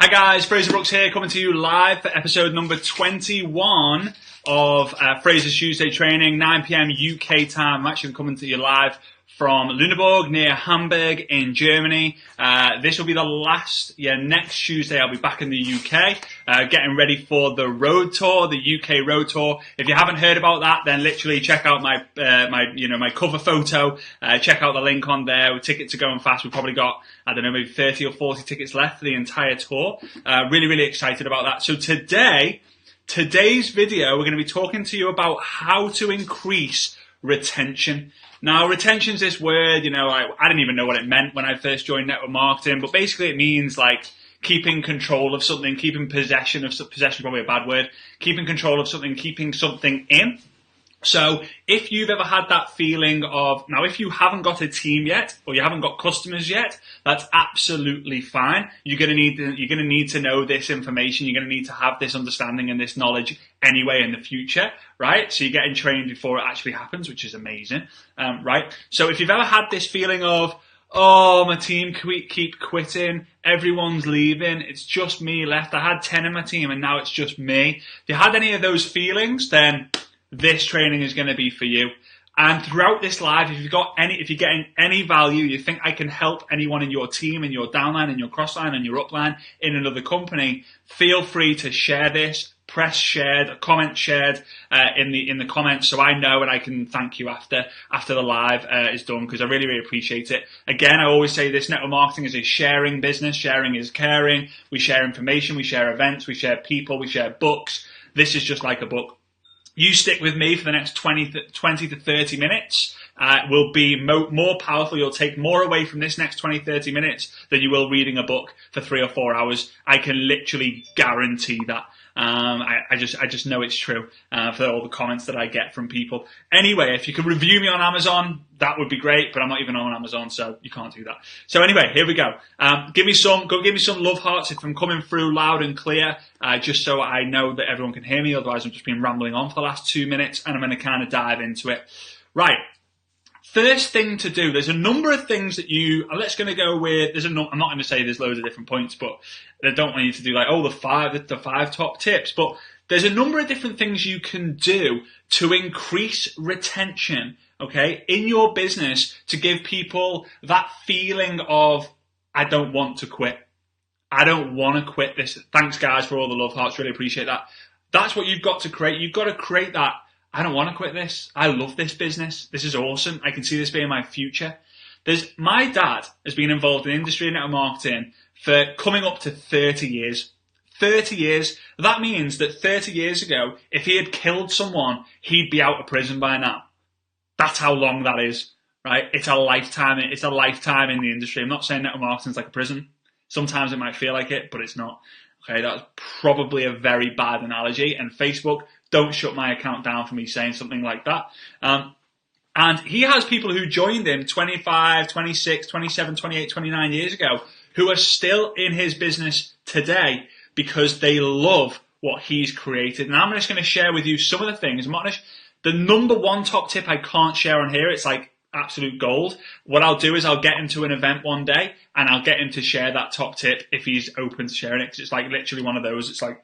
guys, Fraser Brooks here, coming to you live for episode number 21 of Fraser's Tuesday Training, 9 PM UK time. I'm actually coming to you live from Lüneburg near Hamburg in Germany. This will be the last, next Tuesday I'll be back in the UK, getting ready for the road tour, the UK road tour. If you haven't heard about that, then literally check out my cover photo, check out the link on there. Tickets are going fast. We've probably got, maybe 30 or 40 tickets left for the entire tour. Really excited about that. So today's video, we're going to be talking to you about how to increase retention. Now, retention is this word, I didn't even know what it meant when I first joined network marketing, but basically it means like keeping control of something, keeping possession is probably a bad word, keeping control of something, keeping something in. So if you've ever had that feeling of, now if you haven't got a team yet, or you haven't got customers yet, that's absolutely fine. You're going to need to know this information. You're going to need to have this understanding and this knowledge anyway in the future, right? So you're getting trained before it actually happens, which is amazing, right? So if you've ever had this feeling of, oh, my team keep quitting, everyone's leaving, it's just me left. I had 10 in my team and now it's just me. If you had any of those feelings, then this training is going to be for you. And throughout this live, if you're getting any value, you think I can help anyone in your team, in your downline, in your crossline, and your upline, in another company, feel free to share this, press shared, comment shared in the comments, so I know and I can thank you after the live is done, because I really appreciate it. Again, I always say this: network marketing is a sharing business. Sharing is caring. We share information, we share events, we share people, we share books. This is just like a book. You stick with me for the next 20 to 30 minutes. Will be more powerful. You'll take more away from this next 20, 30 minutes than you will reading a book for 3 or 4 hours. I can literally guarantee that. I just know it's true for all the comments that I get from people. Anyway, if you could review me on Amazon, that would be great, but I'm not even on Amazon, so you can't do that. So anyway, here we go. Give me some love hearts if I'm coming through loud and clear, just so I know that everyone can hear me. Otherwise, I've just been rambling on for the last 2 minutes, and I'm going to kind of dive into it. Right. First thing to do, there's a number of things that I'm not going to say there's loads of different points, but I don't want you to do like, the five top tips, but there's a number of different things you can do to increase retention, okay, in your business, to give people that feeling of, I don't want to quit. I don't want to quit this. Thanks guys for all the love hearts. Really appreciate that. That's what you've got to create. You've got to create that. I don't want to quit this. I love this business. This is awesome. I can see this being my future. My dad has been involved in industry and network marketing for coming up to 30 years. 30 years. That means that 30 years ago, if he had killed someone, he'd be out of prison by now. That's how long that is, right? It's a lifetime in the industry. I'm not saying network marketing is like a prison. Sometimes it might feel like it, but it's not. Okay, that's probably a very bad analogy. And Facebook, don't shut my account down for me saying something like that. And he has people who joined him 25, 26, 27, 28, 29 years ago who are still in his business today because they love what he's created. And I'm just going to share with you some of the things. The number one top tip I can't share on here. It's like absolute gold. What I'll do is I'll get him to an event one day and I'll get him to share that top tip if he's open to sharing it, because it's like literally one of those. It's like,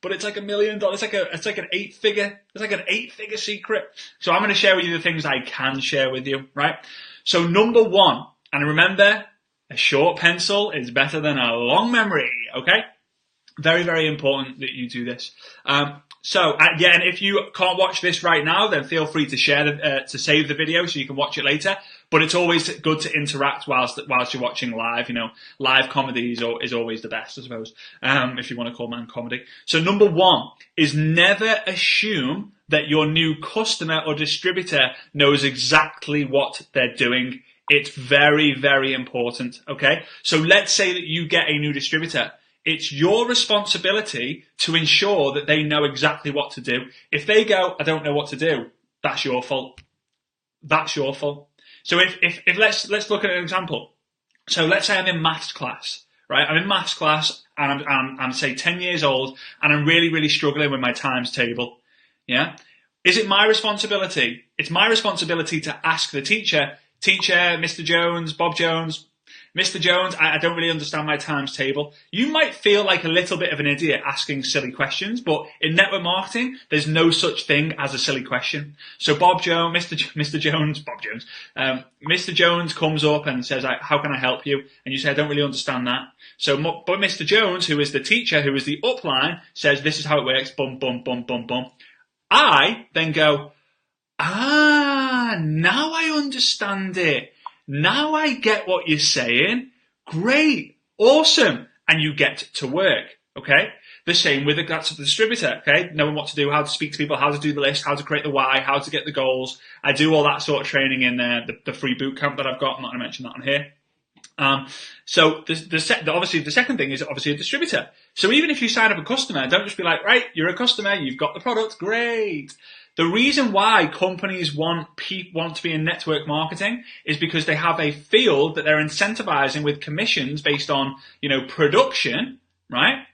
but it's like $1 million. It's like an 8-figure secret. So I'm going to share with you the things I can share with you, right? So number one, and remember, a short pencil is better than a long memory, okay? Very important that you do this. So again, if you can't watch this right now, then feel free to to save the video so you can watch it later. But it's always good to interact whilst you're watching live. Live comedy is always the best, I suppose, if you want to call man comedy. So number one is never assume that your new customer or distributor knows exactly what they're doing. It's very important, okay? So let's say that you get a new distributor. It's your responsibility to ensure that they know exactly what to do. If they go, I don't know what to do, that's your fault. That's your fault. So if let's look at an example. So let's say I'm in maths class, right? I'm in maths class and I'm say 10 years old and I'm really struggling with my times table. Yeah. Is it my responsibility? It's my responsibility to ask the teacher, Mr. Jones, Bob Jones, Mr. Jones, I don't really understand my times table. You might feel like a little bit of an idiot asking silly questions, but in network marketing, there's no such thing as a silly question. So Mr. Jones comes up and says, how can I help you? And you say, I don't really understand that. But Mr. Jones, who is the teacher, who is the upline, says, this is how it works, bum, bum, bum, bum, bum. I then go, now I understand it. Now I get what you're saying. Great. Awesome. And you get to work. Okay. The same with that's the distributor. Okay. Knowing what to do, how to speak to people, how to do the list, how to create the why, how to get the goals. I do all that sort of training in the free boot camp that I've got. I'm not going to mention that on here. So obviously the second thing is obviously a distributor. So even if you sign up a customer, don't just be like, right, you're a customer, you've got the product, great. The reason why companies want to be in network marketing is because they have a field that they're incentivizing with commissions based on, production, right?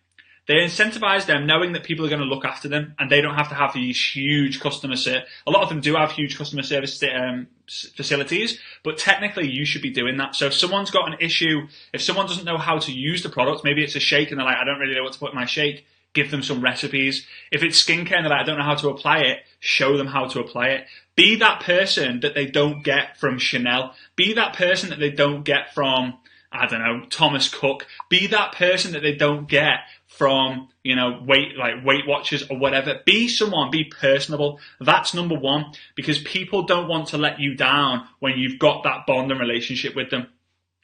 They incentivize them knowing that people are going to look after them and they don't have to have these huge customer service. A lot of them do have huge customer service facilities, but technically you should be doing that. So if someone's got an issue, if someone doesn't know how to use the product, maybe it's a shake and they're like, I don't really know what to put in my shake, give them some recipes. If it's skincare and they're like, I don't know how to apply it, show them how to apply it. Be that person that they don't get from Chanel. Be that person that they don't get from, I don't know, Thomas Cook. Be that person that they don't get from, Weight Watchers or whatever. Be personable. That's number one, because people don't want to let you down when you've got that bond and relationship with them.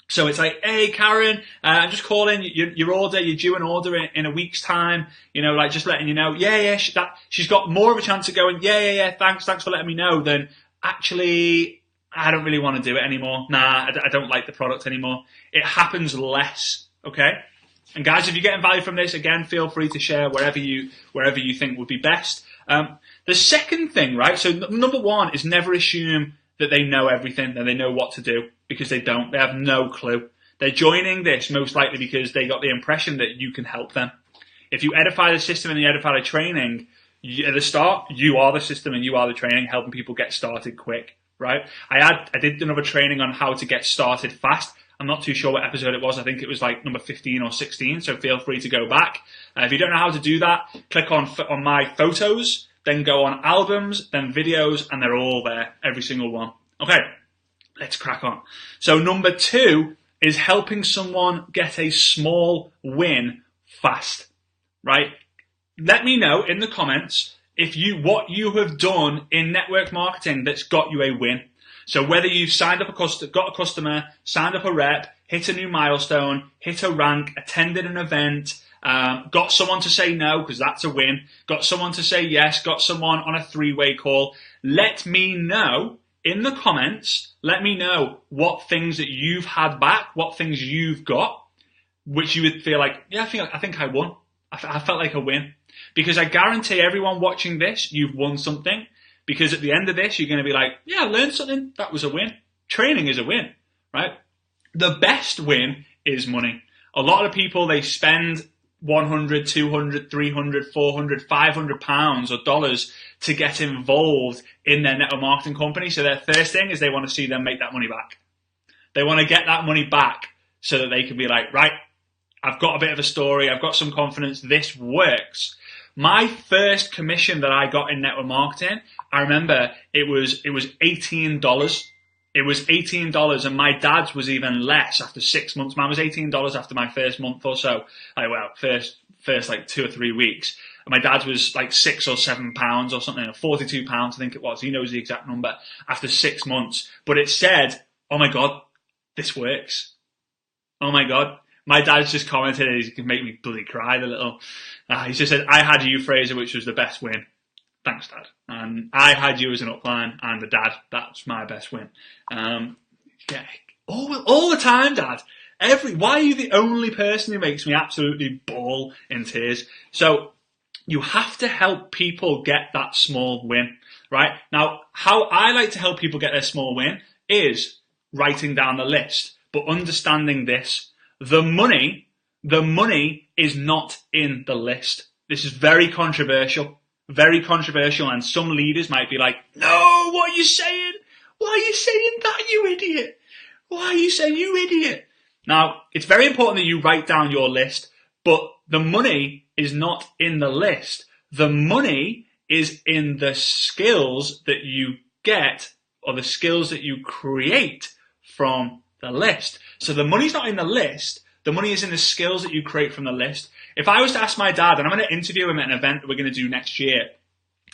So it's like, hey, Karen, I'm just calling your order. You're due an order in a week's time. Just letting you know. Yeah, she's got more of a chance of going, yeah, thanks for letting me know, than actually, I don't really want to do it anymore. Nah, I don't like the product anymore. It happens less, okay? And guys, if you're getting value from this, again, feel free to share wherever you think would be best. The second thing, right? So number one is never assume that they know everything, that they know what to do, because they don't. They have no clue. They're joining this most likely because they got the impression that you can help them. If you edify the system and you edify the training, at the start, you are the system and you are the training, helping people get started quick, right? I did another training on how to get started fast. I'm not too sure what episode it was. I think it was like number 15 or 16, so feel free to go back. If you don't know how to do that, click on my photos, then go on albums, then videos, and they're all there, every single one. Okay, let's crack on. So number 2 is helping someone get a small win fast, right? Let me know in the comments what you have done in network marketing that's got you a win. So whether you've signed up got a customer, signed up a rep, hit a new milestone, hit a rank, attended an event, got someone to say no, because that's a win, got someone to say yes, got someone on a 3-way call, let me know in the comments, let me know what things that you've had back, what things you've got, which you would feel like, yeah, I think I won. I felt like a win. Because I guarantee everyone watching this, you've won something. Because at the end of this, you're going to be like, yeah, I learned something. That was a win. Training is a win, right? The best win is money. A lot of people, they spend 100, 200, 300, 400, 500 pounds or dollars to get involved in their network marketing company. So their first thing is they want to see them make that money back. They want to get that money back so that they can be like, right, I've got a bit of a story. I've got some confidence. This works. My first commission that I got in network marketing, I remember it was $18. It was $18, and my dad's was even less after 6 months. Mine was $18 after my first month or so. First like 2 or 3 weeks. And my dad's was like £6 or £7 or something, or £42, I think it was. He knows the exact number after 6 months. But it said, oh my God, this works. Oh my God. My dad's just commented, he can make me bloody cry a little. He just said, I had you, Fraser, which was the best win. Thanks, Dad. And I had you as an upline, and the dad, that's my best win. Yeah, all the time, Dad. Why are you the only person who makes me absolutely bawl in tears? So you have to help people get that small win, right? Now, how I like to help people get their small win is writing down the list, but understanding this. The money is not in the list. This is very controversial, and some leaders might be like, no, what are you saying? Why are you saying that, you idiot? Why are you saying, you idiot? Now, it's very important that you write down your list, but the money is not in the list. The money is in the skills that you get or the skills that you create from the list. So the money's not in the list. The money is in the skills that you create from the list. If I was to ask my dad, and I'm going to interview him at an event that we're going to do next year,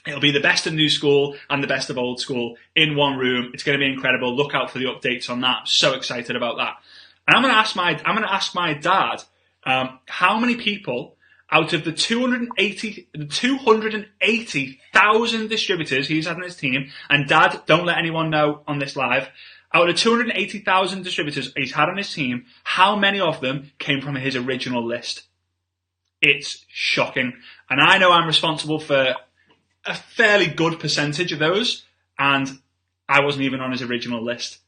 it'll be the best of new school and the best of old school in one room. It's going to be incredible. Look out for the updates on that. I'm so excited about that. And I'm going to ask my dad, how many people out of the 280,000 distributors he's had in his team, and Dad, don't let anyone know on this live, out of the 280,000 distributors he's had on his team, how many of them came from his original list? It's shocking. And I know I'm responsible for a fairly good percentage of those, and I wasn't even on his original list.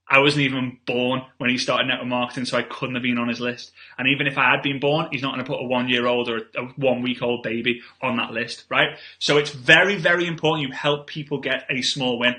I wasn't even born when he started network marketing, so I couldn't have been on his list. And even if I had been born, he's not going to put a 1-year-old or a 1-week-old baby on that list, right? So it's very, very important you help people get a small win.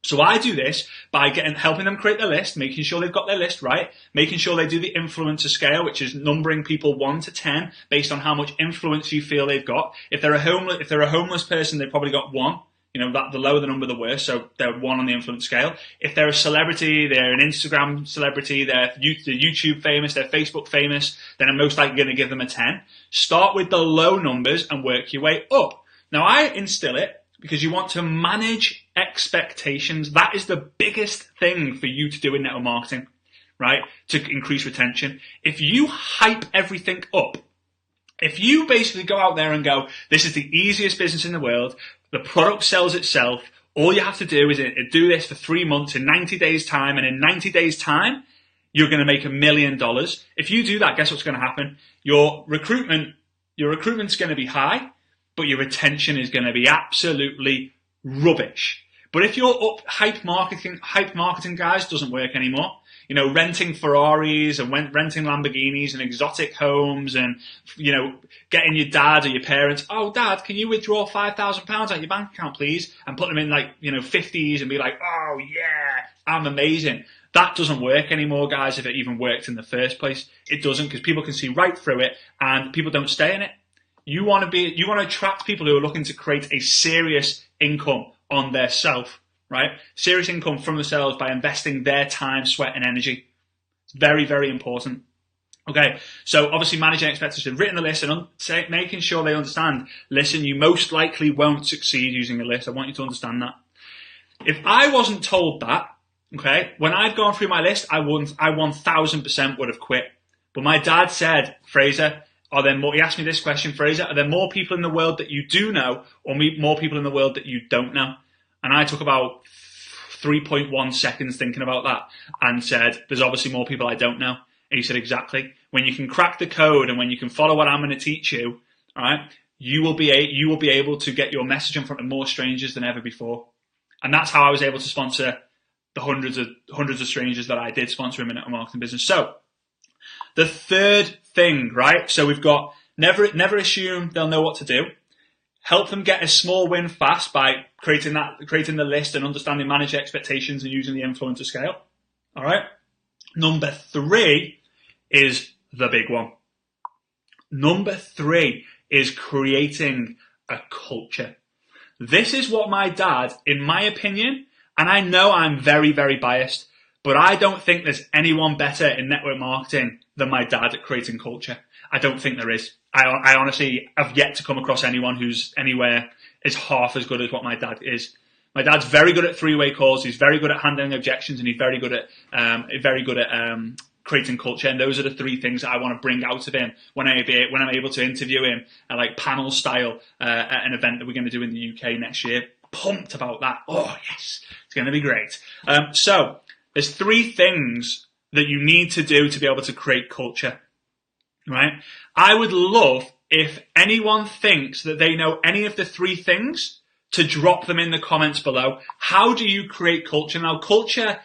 So I do this by helping them create their list, making sure they've got their list right, making sure they do the influencer scale, which is numbering people 1 to 10 based on how much influence you feel they've got. If they're a homeless person, they've probably got 1. You know, that the lower the number, the worse. So they're 1 on the influence scale. If they're a celebrity, they're an Instagram celebrity, they're YouTube famous, they're Facebook famous, then I'm most likely going to give them a 10. Start with the low numbers and work your way up. Now, I instill it because you want to manage expectations. That is the biggest thing for you to do in network marketing, right? To increase retention. If you hype everything up, if you basically go out there and go, this is the easiest business in the world, the product sells itself, all you have to do is do this for 3 months in 90 days time, and in 90 days time, you're going to make $1 million. If you do that, guess what's going to happen? Your recruitment's going to be high, but your retention is going to be absolutely rubbish. But if you're hype marketing guys doesn't work anymore. You know, renting Ferraris and renting Lamborghinis and exotic homes and, you know, getting your dad or your parents, oh, Dad, can you withdraw £5,000 out of your bank account, please? And put them in, like, you know, 50s and be like, oh, yeah, I'm amazing. That doesn't work anymore, guys, if it even worked in the first place. It doesn't, because people can see right through it and people don't stay in it. You want to attract people who are looking to create a serious income on their self. Right? Serious income from themselves by investing their time, sweat, and energy. It's very, very important. Okay, so obviously managing expectations, written the list and making sure they understand, listen, you most likely won't succeed using a list. I want you to understand that. If I wasn't told that, okay, when I've gone through my list, I 1000% would have quit. But my dad said, Fraser, he asked me this question, Fraser, are there more people in the world that you do know or more people in the world that you don't know? And I took about 3.1 seconds thinking about that and said, there's obviously more people I don't know. And he said, exactly. When you can crack the code and when you can follow what I'm going to teach you, all right, you will be able to get your message in front of more strangers than ever before. And that's how I was able to sponsor the hundreds of strangers that I did sponsor in my network marketing business. So the third thing, right? So we've got never assume they'll know what to do. Help them get a small win fast by creating the list and understanding manage expectations and using the influencer scale. All right. Number 3 is the big one. Number 3 is creating a culture. This is what my dad, in my opinion, and I know I'm very, very biased, but I don't think there's anyone better in network marketing than my dad at creating culture. I don't think there is. I honestly have yet to come across anyone who's anywhere as half as good as what my dad is. My dad's very good at 3-way calls. He's very good at handling objections, and he's very good at creating culture. And those are the 3 things that I want to bring out of him when I'm able to interview him like panel style at an event that we're going to do in the UK next year. Pumped about that. Oh yes, it's going to be great. So there's 3 things that you need to do to be able to create culture. Right? I would love if anyone thinks that they know any of the 3 things to drop them in the comments below. How do you create culture? Now, culture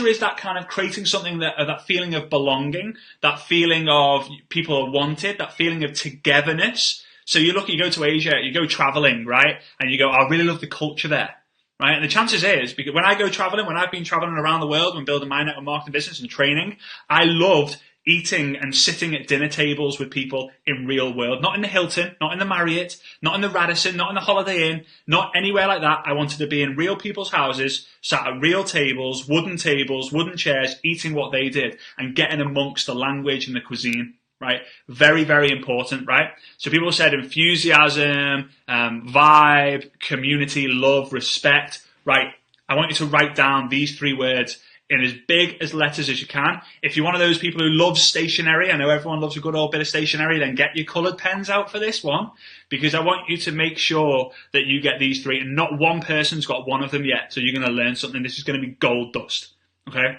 is that kind of creating something that feeling of belonging, that feeling of people are wanted, that feeling of togetherness. So you go to Asia, you go traveling, right? And you go, I really love the culture there. right? And the chances is, because when I go traveling, when I've been traveling around the world and building my network marketing business and training, I loved eating and sitting at dinner tables with people in real world, not in the Hilton, not in the Marriott, not in the Radisson, not in the Holiday Inn, not anywhere like that. I wanted to be in real people's houses, sat at real tables, wooden chairs, eating what they did and getting amongst the language and the cuisine. Right? Very, very important, right? So people said enthusiasm, vibe, community, love, respect, right? I want you to write down these 3 words in as big as letters as you can. If you're one of those people who loves stationery, I know everyone loves a good old bit of stationery, then get your coloured pens out for this one, because I want you to make sure that you get these 3, and not one person's got one of them yet, so you're going to learn something. This is going to be gold dust, okay?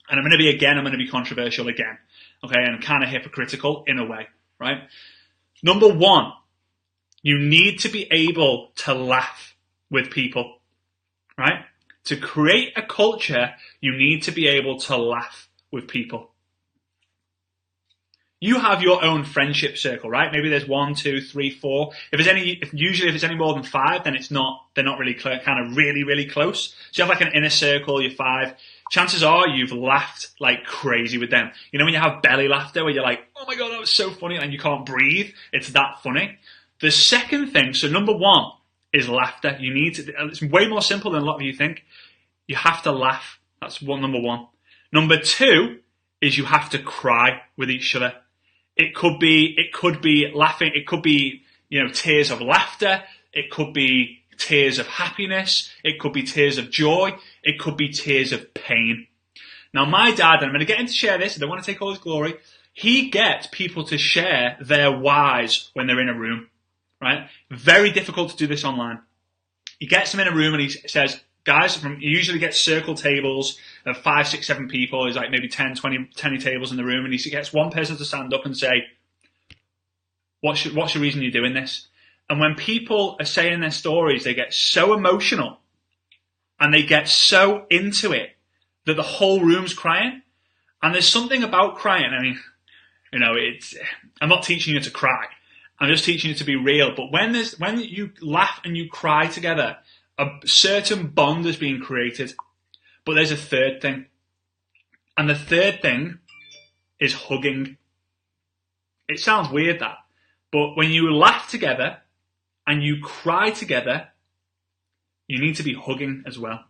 And I'm going to be controversial again. Okay, and kind of hypocritical in a way, right? Number 1, you need to be able to laugh with people, right? To create a culture, you need to be able to laugh with people. You have your own friendship circle, right? Maybe there's 1, 2, 3, 4. Usually if it's any more than 5, then they're not really kind of really, really close. So you have like an inner circle, you're 5. Chances are you've laughed like crazy with them. You know when you have belly laughter where you're like, oh my God, that was so funny, and you can't breathe? It's that funny. The second thing, so number 1 is laughter. It's way more simple than a lot of you think. You have to laugh. That's number 1. Number 2 is you have to cry with each other. It could be laughing. It could be, tears of laughter. It could be tears of happiness. It could be tears of joy. It could be tears of pain. Now, my dad, and I'm going to get him to share this, I don't want to take all his glory, he gets people to share their whys when they're in a room, right? Very difficult to do this online. He gets them in a room and he says, guys, he usually gets circle tables of 5, 6, 7 people. There's like maybe 10, 20 tables in the room, and he gets one person to stand up and say, what's the reason you're doing this? And when people are saying their stories, they get so emotional and they get so into it that the whole room's crying. And there's something about crying. I mean, I'm not teaching you to cry. I'm just teaching you to be real. But when you laugh and you cry together, a certain bond is being created. But there's a third thing. And the third thing is hugging. It sounds weird, that. But when you laugh together and you cry together, you need to be hugging as well.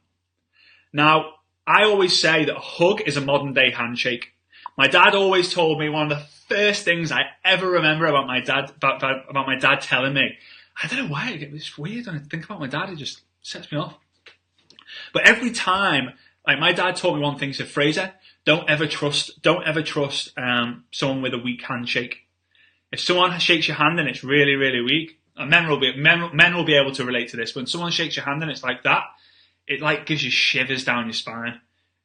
Now, I always say that a hug is a modern day handshake. My dad always told me, one of the first things I ever remember about my dad, about my dad telling me, I don't know why, it's weird when I think about my dad, it just sets me off. But every time, like my dad taught me one thing, he said, Fraser, don't ever trust someone with a weak handshake. If someone shakes your hand and it's really, really weak, and men will be able to relate to this. When someone shakes your hand and it's like that, it like gives you shivers down your spine.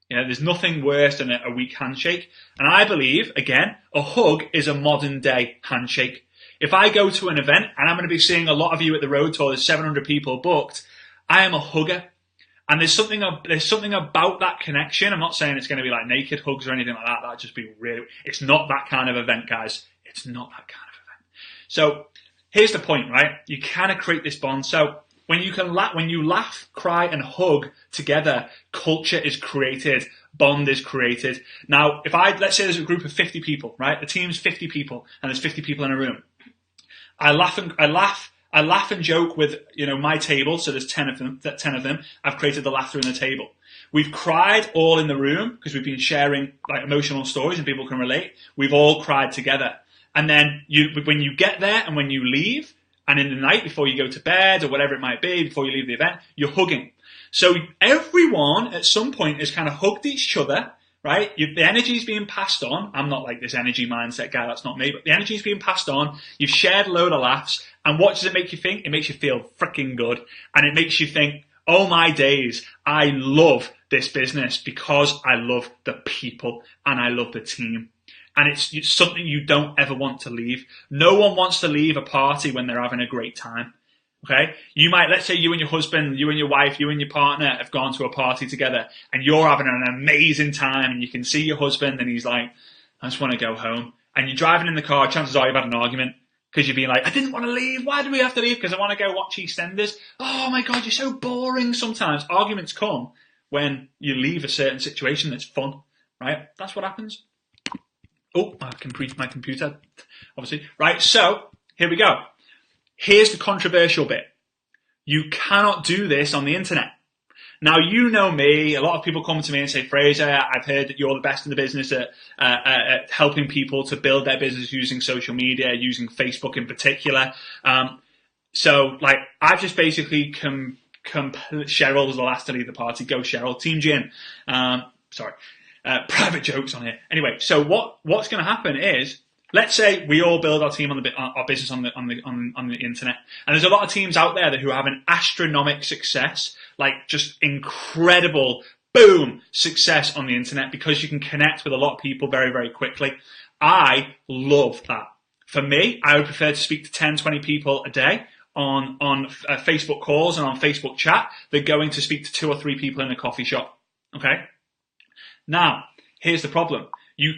There's nothing worse than a weak handshake. And I believe, again, a hug is a modern day handshake. If I go to an event, and I'm going to be seeing a lot of you at the road tour, there's 700 people booked, I am a hugger. And there's something about that connection. I'm not saying it's going to be like naked hugs or anything like that. That'd just be really, it's not that kind of event, guys. It's not that kind of event. So here's the point, right? You kind of create this bond. So when you laugh, cry, and hug together, culture is created, bond is created. Now, let's say there's a group of 50 people, right? The team's 50 people, and there's 50 people in a room. I laugh and joke with, my table. So there's 10 of them. I've created the laughter in the table. We've cried all in the room because we've been sharing like emotional stories and people can relate. We've all cried together. And then when you get there and when you leave, and in the night before you go to bed or whatever it might be, before you leave the event, you're hugging. So everyone at some point has kind of hugged each other, right? The energy is being passed on. I'm not like this energy mindset guy, that's not me, but the energy is being passed on. You've shared a load of laughs. And what does it make you think? It makes you feel freaking good. And it makes you think, oh my days, I love this business because I love the people and I love the team. And it's something you don't ever want to leave. No one wants to leave a party when they're having a great time. Okay? Let's say you and your husband, you and your wife, you and your partner have gone to a party together and you're having an amazing time and you can see your husband and he's like, I just want to go home. And you're driving in the car, chances are you've had an argument Because you're being like, I didn't want to leave. Why do we have to leave? Because I want to go watch EastEnders. Oh my God, you're so boring sometimes. Arguments come when you leave a certain situation that's fun, right? That's what happens. Oh, my computer, obviously. Right, so here we go. Here's the controversial bit. You cannot do this on the internet. Now, you know me. A lot of people come to me and say, Fraser, I've heard that you're the best in the business at helping people to build their business using social media, using Facebook in particular. So, like, I've just basically Cheryl was the last to leave the party. Go, Cheryl. Team Gin. Private jokes on here. Anyway, so what's going to happen is, let's say we all build our team our business on the internet, and there's a lot of teams out there who have an astronomical success, like just incredible, boom, success on the internet because you can connect with a lot of people very, very quickly. I love that. For me, I would prefer to speak to 10, 20 people a day on Facebook calls and on Facebook chat than going to speak to 2 or 3 people in a coffee shop. Okay? Now, here's the problem. You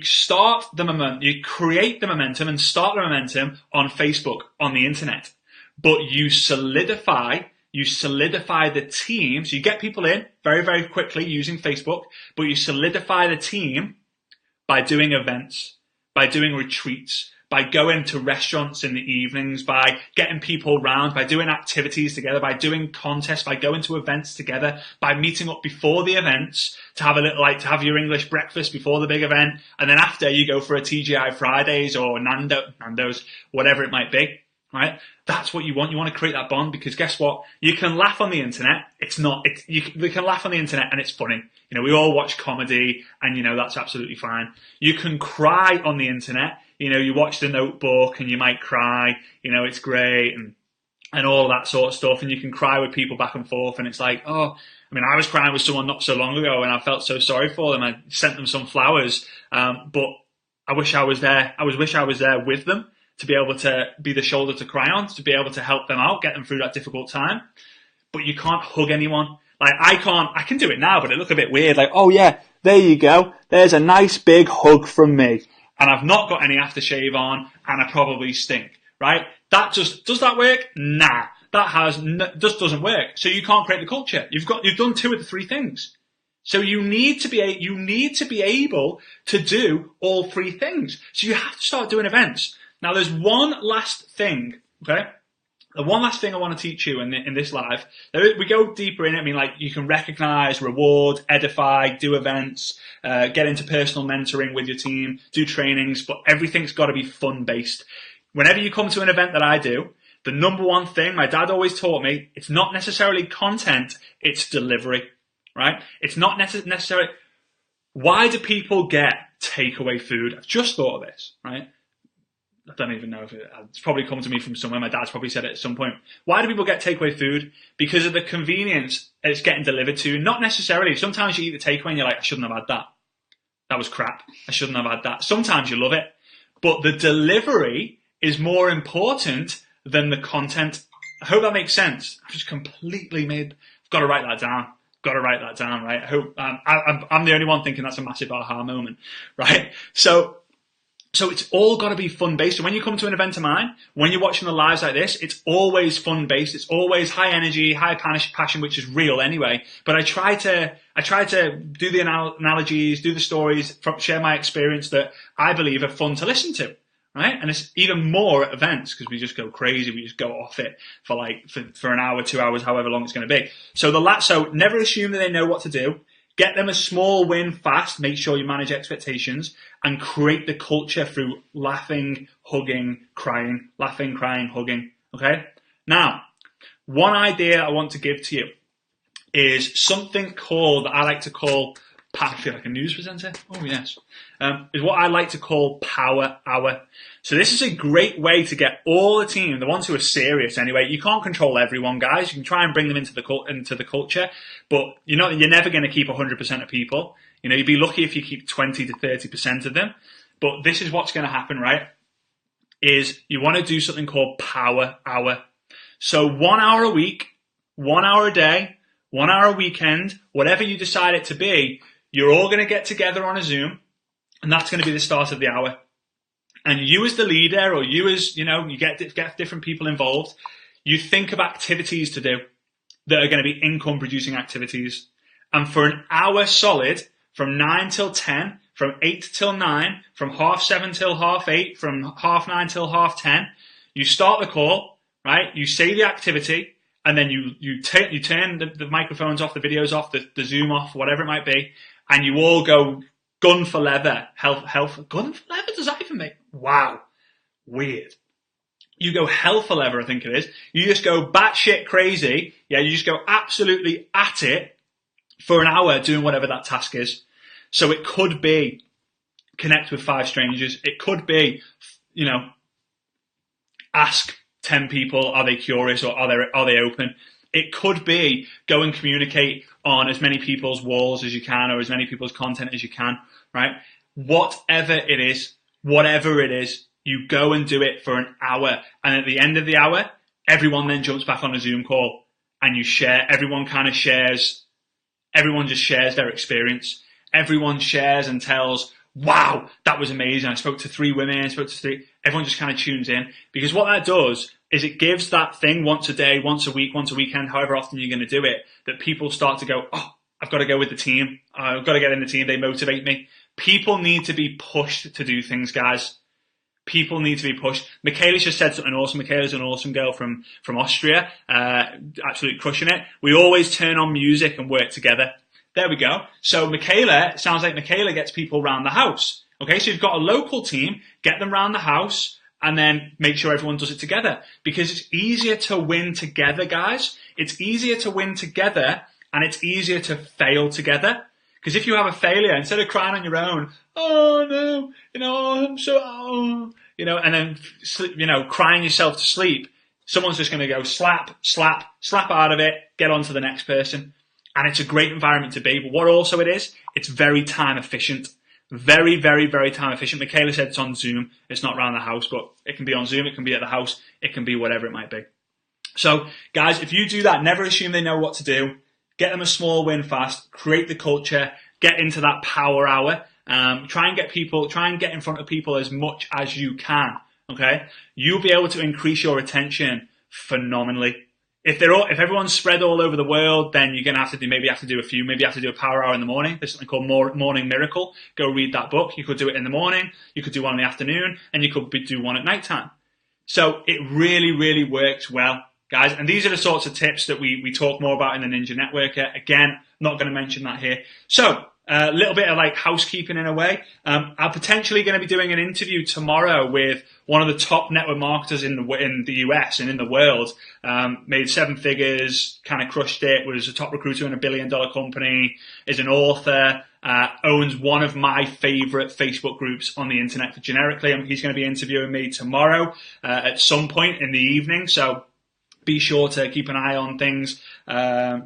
create the momentum and start the momentum on Facebook, on the internet, but you solidify the team. So you get people in very, very quickly using Facebook, but you solidify the team by doing events, by doing retreats, by going to restaurants in the evenings, by getting people round, by doing activities together, by doing contests, by going to events together, by meeting up before the events to have to have your English breakfast before the big event, and then after you go for a TGI Fridays or Nando's, whatever it might be, right? That's what you want. You want to create that bond because guess what? You can laugh on the internet. We can laugh on the internet and it's funny. You know, we all watch comedy and, you know, that's absolutely fine. You can cry on the internet. You know, you watch The Notebook and you might cry, you know, it's great and all that sort of stuff. And you can cry with people back and forth. And it's like, oh, I mean, I was crying with someone not so long ago and I felt so sorry for them. I sent them some flowers. But I wish I was there. wish I was there with them to be able to be the shoulder to cry on, to be able to help them out, get them through that difficult time. But you can't hug anyone. Like, I can do it now, but it look a bit weird. Like, oh yeah, there you go. There's a nice big hug from me. And I've not got any aftershave on, and I probably stink, right? Does that work? Nah, just doesn't work. So you can't create the culture. You've done 2 of the 3 things. So you need to be able to do all 3 things. So you have to start doing events. Now there's one last thing, okay? The one last thing I want to teach you in this live, we go deeper in it. I mean, like, you can recognize, reward, edify, do events, get into personal mentoring with your team, do trainings, but everything's got to be fun-based. Whenever you come to an event that I do, the number one thing my dad always taught me, it's not necessarily content, it's delivery, right? It's not necessarily... Why do people get takeaway food? I've just thought of this, right? I don't even know if it's probably come to me from somewhere. My dad's probably said it at some point. Why do people get takeaway food? Because of the convenience it's getting delivered to. Not necessarily. Sometimes you eat the takeaway and you're like, I shouldn't have had that. That was crap. I shouldn't have had that. Sometimes you love it. But the delivery is more important than the content. I hope that makes sense. I've just I've got to write that down. Right? I hope I'm the only one thinking that's a massive aha moment, right? So it's all got to be fun-based. And when you come to an event of mine, when you're watching the lives like this, it's always fun-based. It's always high energy, high passion, which is real anyway. But I try to do the analogies, do the stories, share my experience that I believe are fun to listen to, right? And it's even more at events because we just go crazy. We just go off it for an hour, 2 hours, however long it's going to be. So never assume that they know what to do. Get them a small win fast. Make sure you manage expectations and create the culture through laughing, hugging, crying. Laughing, crying, hugging. Okay? Now, one idea I want to give to you is something that I like to call, I feel like a news presenter. Oh, yes. Is what I like to call Power Hour. So this is a great way to get all the team, the ones who are serious anyway. You can't control everyone, guys. You can try and bring them into the culture, but you're never going to keep 100% of people. You know, you'd be lucky if you keep 20 to 30% of them. But this is what's going to happen, right? Is you want to do something called Power Hour. So 1 hour a week, 1 hour a day, 1 hour a weekend, whatever you decide it to be, you're all going to get together on a Zoom, and that's going to be the start of the hour. And you as the leader, or you as, you get different people involved, you think of activities to do that are going to be income producing activities. And for an hour solid, from 9 till 10, from 8 till 9, from 7:30 till 8:30, from 9:30 till 10:30, you start the call, right? You say the activity, and then you turn the microphones off, the videos off, the Zoom off, whatever it might be, and you all go gun for leather. Gun for leather? Does that even make... Wow. Weird. You go hell for leather, I think it is. You just go batshit crazy. Yeah, you just go absolutely at it for an hour doing whatever that task is. So it could be connect with 5 strangers. It could be, ask 10 people, are they curious or are they open? It could be go and communicate on as many people's walls as you can, or as many people's content as you can, right? Whatever it is, you go and do it for an hour. And at the end of the hour, everyone then jumps back on a Zoom call and you share. Everyone just shares their experience. Everyone shares and tells, wow, that was amazing. I spoke to 3 women, everyone just kind of tunes in, because what that does is it gives that thing once a day, once a week, once a weekend, however often you're going to do it, that people start to go, oh, I've got to go with the team. I've got to get in the team. They motivate me. People need to be pushed to do things, guys. People need to be pushed. Michaela's just said something awesome. Michaela's an awesome girl from Austria, absolutely crushing it. We always turn on music and work together. There we go. So Michaela, sounds like Michaela gets people around the house. Okay, so you've got a local team, get them around the house, and then make sure everyone does it together. Because it's easier to win together, guys. It's easier to win together, and it's easier to fail together. Because if you have a failure, instead of crying on your own, oh no, I'm so, and then, crying yourself to sleep, someone's just going to go slap out of it, get on to the next person. And it's a great environment to be. But what also it is, it's very time efficient. Very, very, very time efficient. Michaela said it's on Zoom. It's not around the house, but it can be on Zoom. It can be at the house. It can be whatever it might be. So, guys, if you do that, never assume they know what to do. Get them a small win fast. Create the culture. Get into that power hour. Try and get in front of people as much as you can. Okay? You'll be able to increase your attention phenomenally. If everyone's spread all over the world, then you're gonna have to do a few. Maybe you have to do a power hour in the morning. There's something called Morning Miracle. Go read that book. You could do it in the morning. You could do one in the afternoon, and you could do one at nighttime. So it really, really works well, guys. And these are the sorts of tips that we talk more about in the Ninja Networker. Again, not going to mention that here. So a little bit of like housekeeping in a way. I'm potentially going to be doing an interview tomorrow with one of the top network marketers in the US and in the world. Made 7 figures, kind of crushed it, was a top recruiter in $1 billion company, is an author, owns one of my favorite Facebook groups on the internet generically. He's going to be interviewing me tomorrow at some point in the evening. So be sure to keep an eye on things. Friday,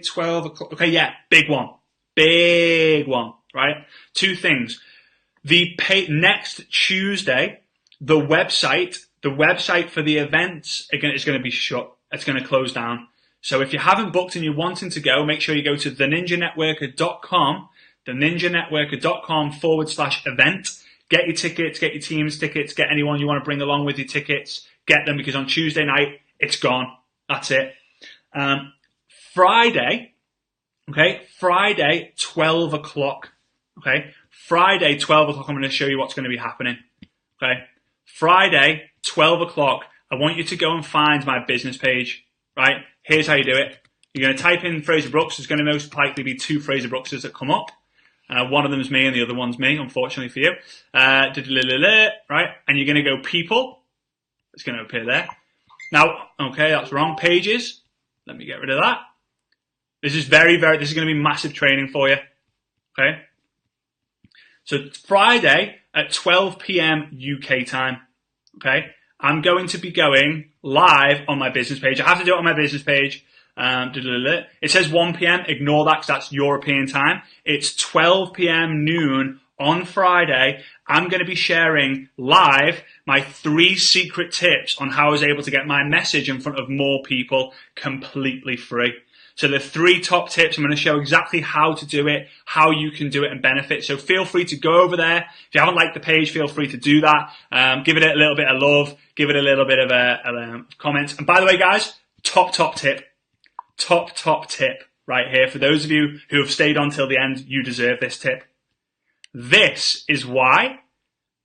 12 o'clock. Okay, yeah, big one, right? 2 things. Next Tuesday, the website for the events is going to be shut. It's going to close down. So if you haven't booked and you're wanting to go, make sure you go to theninjanetworker.com, theninjanetworker.com/event. Get your tickets, get your team's tickets, get anyone you want to bring along with your tickets, get them, because on Tuesday night, it's gone. That's it. Friday, 12 o'clock. Okay, Friday, 12 o'clock, I'm going to show you what's going to be happening. Okay, Friday, 12 o'clock, I want you to go and find my business page, right? Here's how you do it. You're going to type in Fraser Brooks. There's going to most likely be 2 Fraser Brookses that come up. One of them is me and the other one's me, unfortunately for you. Right? And you're going to go people. It's going to appear there. Now, okay, that's wrong. Pages. Let me get rid of that. This is this is going to be massive training for you. Okay? So Friday at 12 p.m. UK time. Okay? I'm going to be going live on my business page. I have to do it on my business page. It says 1 p.m. Ignore that because that's European time. It's 12 p.m. noon on Friday. I'm going to be sharing live my 3 secret tips on how I was able to get my message in front of more people completely free. So the 3 top tips, I'm going to show exactly how to do it, how you can do it and benefit. So feel free to go over there. If you haven't liked the page, feel free to do that. Give it a little bit of love. Give it a little bit of a comment. And by the way, guys, top tip right here. For those of you who have stayed on till the end, you deserve this tip. This is why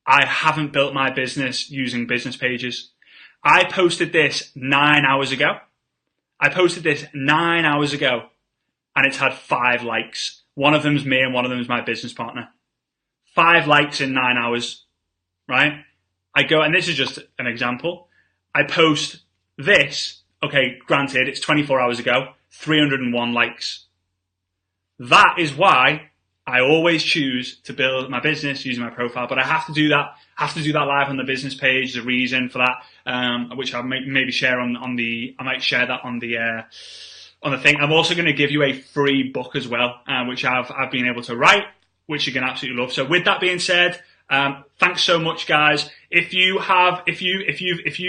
I haven't built my business using business pages. I posted this 9 hours ago. And it's had 5 likes. One of them's me and one of them's my business partner. 5 likes in 9 hours, right? I go, and this is just an example. I post this, okay, granted, it's 24 hours ago, 301 likes. That is why I always choose to build my business using my profile, but I have to do that live on the business page. There's a reason for that, which I'll maybe share I might share that on the thing. I'm also going to give you a free book as well, which I've been able to write, which you're going to absolutely love. So with that being said, thanks so much, guys. If you've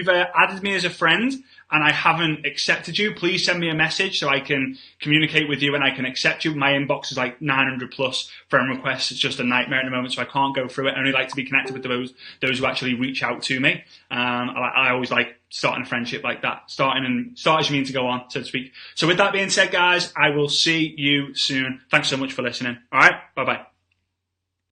added me as a friend and I haven't accepted you, please send me a message so I can communicate with you and I can accept you. My inbox is like 900 plus friend requests. It's just a nightmare at the moment, so I can't go through it. I only like to be connected with those who actually reach out to me. I always like starting a friendship like that. Start as you mean to go on, so to speak. So with that being said, guys, I will see you soon. Thanks so much for listening. All right, bye-bye.